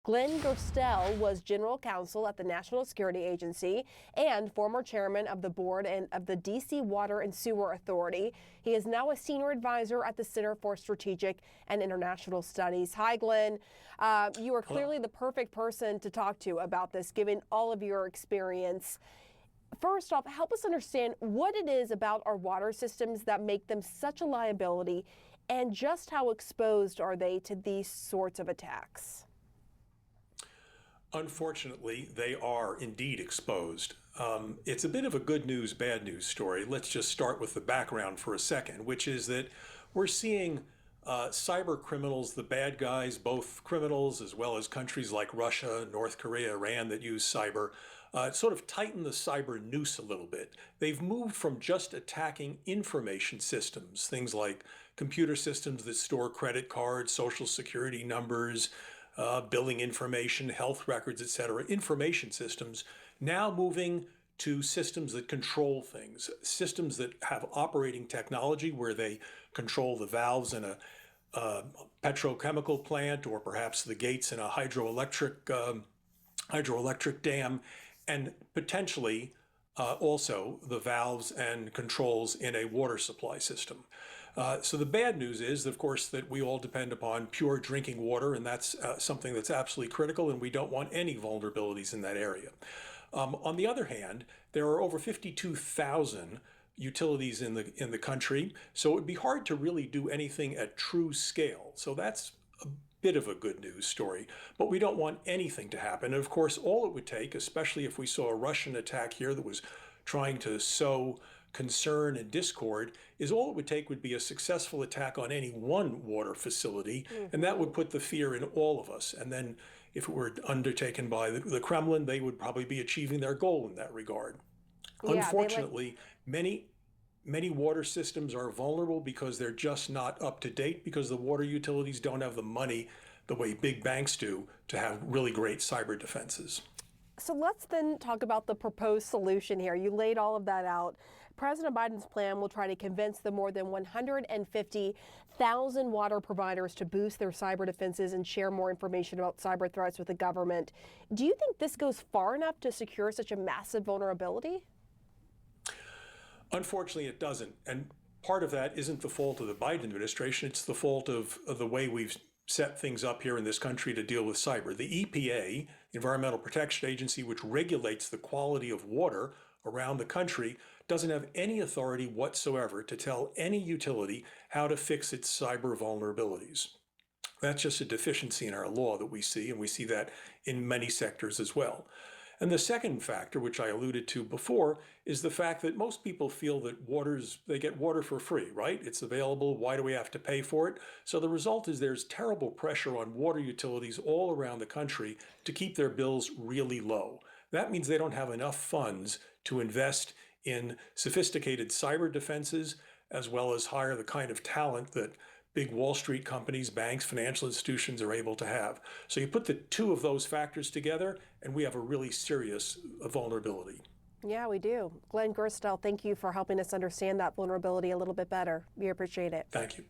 Glenn Gerstell was general counsel at the National Security Agency and former chairman of the board and of the D.C. Water and Sewer Authority. He is now a senior advisor at the Center for Strategic and International Studies. Hi, Glenn. You are clearly the perfect person to talk to about this, given all of your experience. First off, help us understand what it is about our water systems that make them such a liability, and just how exposed are they to these sorts of attacks? Unfortunately, they are indeed exposed. It's a bit of a good news, bad news story. Let's just start with the background for a second, which is that we're seeing cyber criminals, the bad guys, both criminals as well as countries like Russia, North Korea, Iran that use cyber, sort of tighten the cyber noose a little bit. They've moved from just attacking information systems, things like computer systems that store credit cards, social security numbers, billing information, health records, etc., information systems, now moving to systems that control things, systems that have operating technology where they control the valves in a petrochemical plant, or perhaps the gates in a hydroelectric dam, and potentially also the valves and controls in a water supply system. So the bad news is, of course, that we all depend upon pure drinking water, and that's something that's absolutely critical, and we don't want any vulnerabilities in that area. On the other hand, there are over 52,000 utilities in the country, so it would be hard to really do anything at true scale. So that's a bit of a good news story, but we don't want anything to happen. And of course, all it would take, especially if we saw a Russian attack here that was trying to sow concern and discord, is all it would take would be a successful attack on any one water facility, and that would put the fear in all of us. And then if it were undertaken by the Kremlin, they would probably be achieving their goal in that regard. Yeah, unfortunately, many water systems are vulnerable because they're just not up to date, because the water utilities don't have the money the way big banks do to have really great cyber defenses. So let's then talk about the proposed solution here. You laid all of that out. President Biden's plan will try to convince the more than 150,000 water providers to boost their cyber defenses and share more information about cyber threats with the government. Do you think this goes far enough to secure such a massive vulnerability? Unfortunately, it doesn't. And part of that isn't the fault of the Biden administration. It's the fault of the way we've set things up here in this country to deal with cyber. The EPA, Environmental Protection Agency, which regulates the quality of water around the country, doesn't have any authority whatsoever to tell any utility how to fix its cyber vulnerabilities. That's just a deficiency in our law that we see, and we see that in many sectors as well. And the second factor, which I alluded to before, is the fact that most people feel that they get water for free, right? It's available. Why do we have to pay for it? So the result is there's terrible pressure on water utilities all around the country to keep their bills really low. That means they don't have enough funds to invest in sophisticated cyber defenses, as well as hire the kind of talent that big Wall Street companies, banks, financial institutions are able to have. So you put the two of those factors together, and we have a really serious vulnerability. Yeah, we do. Glenn Gerstell, thank you for helping us understand that vulnerability a little bit better. We appreciate it. Thank you.